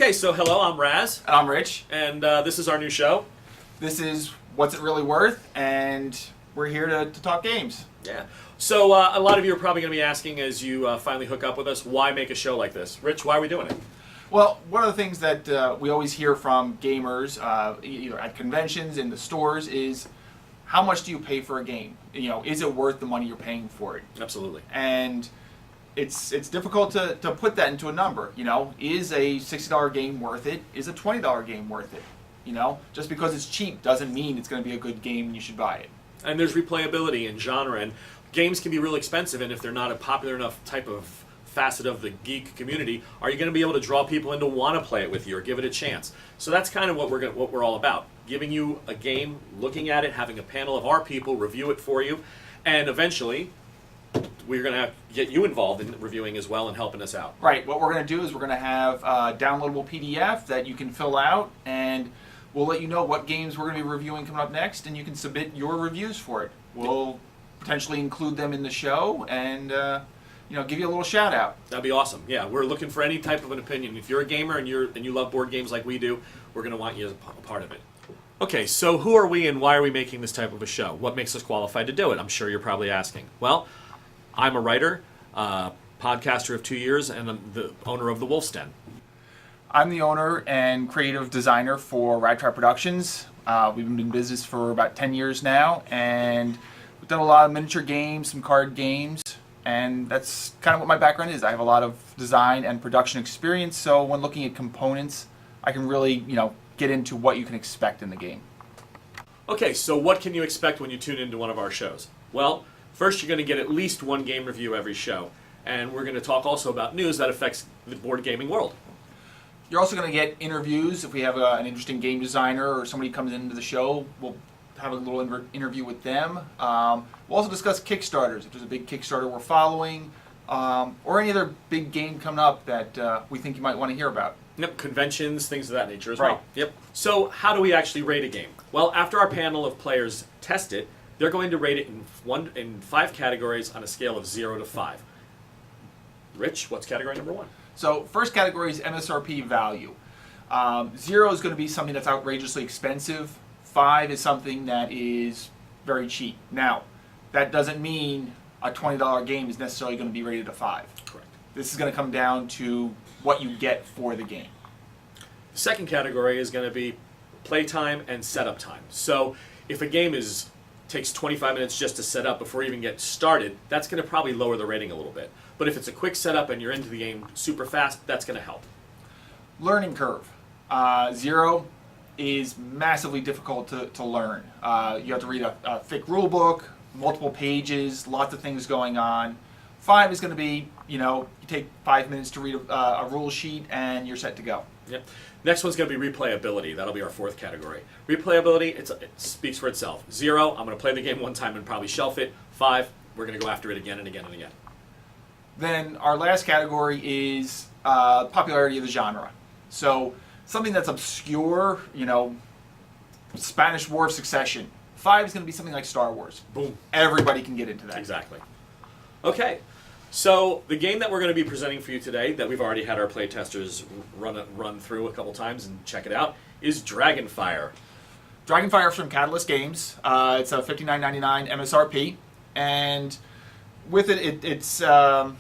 Okay, so hello, I'm Raz. And I'm Rich. And this is our new show. This is What's It Really Worth, and we're here to talk games. Yeah. So a lot of you are probably going to be asking as you finally hook up with us, why make a show like this? Rich, why are we doing it? Well, one of the things that we always hear from gamers, either at conventions, in the stores, is how much do you pay for a game? You know, is it worth the money you're paying for it? Absolutely. And it's difficult to put that into a number. You know, is a $60 game worth it? Is a $20 game worth it? You know, just because it's cheap doesn't mean it's going to be a good game and you should buy it. And there's replayability and genre, and games can be real expensive, and if they're not a popular enough type of facet of the geek community, are you going to be able to draw people in to want to play it with you or give it a chance? So that's kind of what we're all about. Giving you a game, looking at it, having a panel of our people review it for you, and eventually we're going to get you involved in reviewing as well and helping us out. Right. What we're going to do is we're going to have a downloadable PDF that you can fill out, and we'll let you know what games we're going to be reviewing coming up next, and you can submit your reviews for it. We'll potentially include them in the show and give you a little shout out. That'd be awesome. Yeah, we're looking for any type of an opinion. If you're a gamer and you love board games like we do, we're going to want you as a part of it. Okay, so who are we and why are we making this type of a show? What makes us qualified to do it? I'm sure you're probably asking. Well, I'm a writer, podcaster of 2 years, and I'm the owner of the Wolf's Den. I'm the owner and creative designer for Ragtrap Productions. We've been in business for about 10 years now, and we've done a lot of miniature games, some card games, and that's kind of what my background is. I have a lot of design and production experience, so when looking at components, I can really, get into what you can expect in the game. Okay, so what can you expect when you tune into one of our shows? Well, first you're going to get at least one game review every show, and we're going to talk also about news that affects the board gaming world. You're also going to get interviews. If we have an interesting game designer or somebody comes into the show, we'll have a little interview with them. We'll also discuss Kickstarters, if there's a big Kickstarter we're following, or any other big game coming up that we think you might want to hear about. Yep, conventions, things of that nature as Right. well. Yep. So how do we actually rate a game? Well, after our panel of players test it, they're going to rate it in 5 categories on a scale of 0 to 5. Rich, what's category number 1? So first category is MSRP value. 0 is going to be something that's outrageously expensive. 5 is something that is very cheap. Now, that doesn't mean a $20 game is necessarily going to be rated a 5. Correct. This is going to come down to what you get for the game. The second category is going to be playtime and setup time. So if a game takes 25 minutes just to set up before you even get started, that's going to probably lower the rating a little bit. But if it's a quick setup and you're into the game super fast, that's going to help. Learning curve. 0 is massively difficult to learn. You have to read a thick rule book, multiple pages, lots of things going on. 5 is going to be, you take 5 minutes to read a rule sheet and you're set to go. Yep. Next one's going to be replayability. That'll be our 4th category. Replayability, it speaks for itself. 0, I'm going to play the game one time and probably shelf it. 5, we're going to go after it again and again and again. Then our last category is popularity of the genre. So something that's obscure, Spanish War of Succession. 5 is going to be something like Star Wars. Boom. Everybody can get into that. Exactly. Okay. So the game that we're going to be presenting for you today, that we've already had our playtesters run through a couple times and check it out, is Dragonfire. Dragonfire from Catalyst Games. It's a $59.99 MSRP, and with it's It's a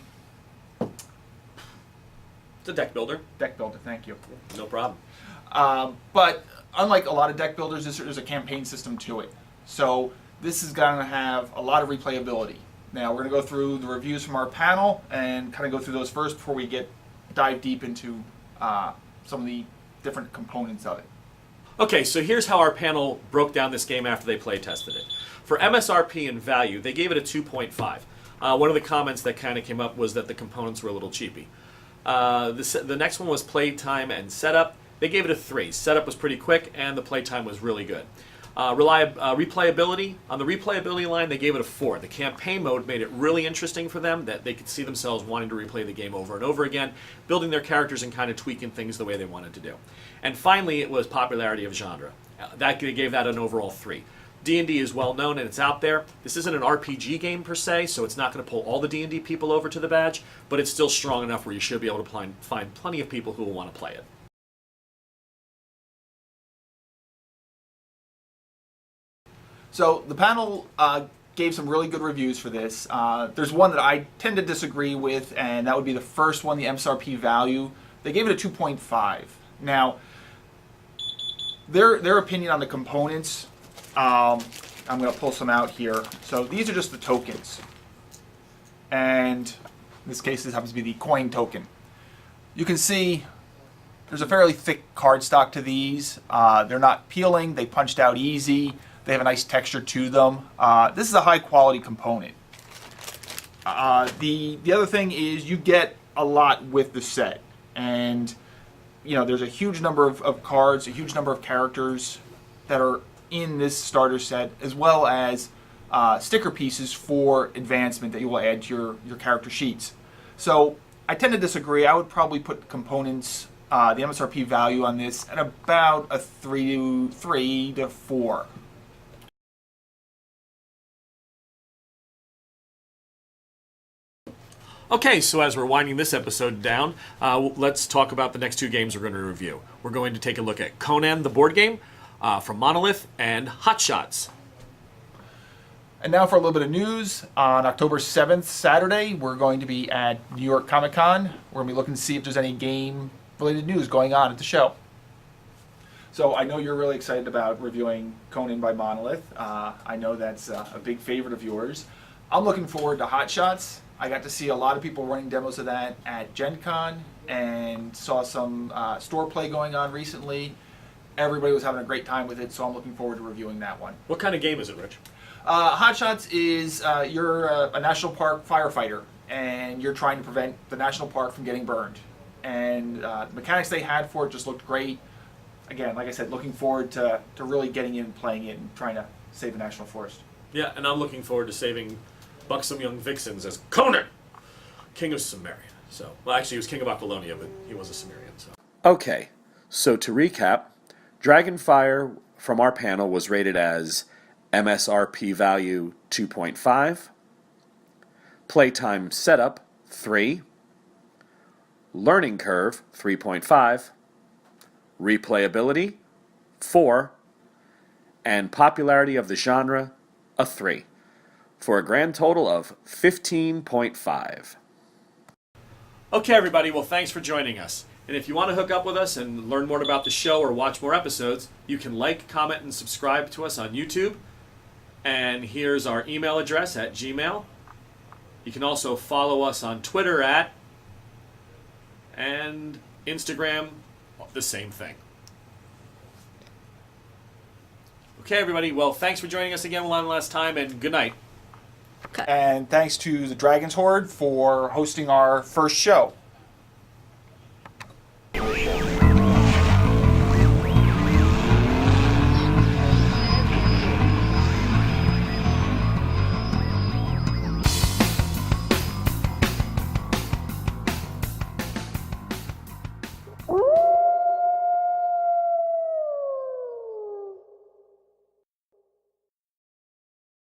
deck builder. deck builder. Thank you. No problem. But unlike a lot of deck builders, there's a campaign system to it. So this is going to have a lot of replayability. Now we're going to go through the reviews from our panel and kind of go through those first before we dive deep into some of the different components of it. Okay, so here's how our panel broke down this game after they play tested it. For MSRP and value, they gave it a 2.5. One of the comments that kind of came up was that the components were a little cheapy. The next one was playtime and setup. They gave it a 3. Setup was pretty quick, and the playtime was really good. Replayability, on the replayability line, they gave it a 4. The campaign mode made it really interesting for them, that they could see themselves wanting to replay the game over and over again, building their characters and kind of tweaking things the way they wanted to do. And finally, it was popularity of genre. They gave that an overall 3. D&D is well known and it's out there. This isn't an RPG game per se, so it's not going to pull all the D&D people over to the badge, but it's still strong enough where you should be able to find plenty of people who will want to play it. So the panel gave some really good reviews for this. There's one that I tend to disagree with, and that would be the first one, the MSRP value. They gave it a 2.5. Now, their opinion on the components, I'm going to pull some out here. So these are just the tokens. And in this case, this happens to be the coin token. You can see there's a fairly thick cardstock to these. They're not peeling. They punched out easy. They have a nice texture to them. This is a high quality component. The other thing is you get a lot with the set. And you know, there's a huge number of cards, a huge number of characters that are in this starter set, as well as sticker pieces for advancement that you will add to your character sheets. So I tend to disagree. I would probably put components, the MSRP value on this at about a 3 to 4. Okay, so as we're winding this episode down, let's talk about the next two games we're going to review. We're going to take a look at Conan the board game from Monolith and Hot Shots. And now for a little bit of news. On October 7th, Saturday, we're going to be at New York Comic Con. We're going to be looking to see if there's any game-related news going on at the show. So I know you're really excited about reviewing Conan by Monolith. I know that's a big favorite of yours. I'm looking forward to Hot Shots. I got to see a lot of people running demos of that at Gen Con and saw some store play going on recently. Everybody was having a great time with it, so I'm looking forward to reviewing that one. What kind of game is it, Rich? Hot Shots is you're a national park firefighter, and you're trying to prevent the national park from getting burned. And the mechanics they had for it just looked great. Again, like I said, looking forward to really getting in and playing it and trying to save the national forest. Yeah, and I'm looking forward to saving buxom young vixens as Conan, king of Samaria. So, well, actually, he was king of Apollonia, but he was a Sumerian. So. Okay, so to recap, Dragonfire from our panel was rated as MSRP value 2.5, playtime setup 3, learning curve 3.5, replayability 4, and popularity of the genre a 3, for a grand total of 15.5. Okay, everybody. Well, thanks for joining us. And if you want to hook up with us and learn more about the show or watch more episodes, you can like, comment, and subscribe to us on YouTube. And here's our email address at Gmail. You can also follow us on Twitter at, and Instagram, the same thing. Okay, everybody. Well, thanks for joining us again one last time, and good night. And thanks to the Dragon's Horde for hosting our first show.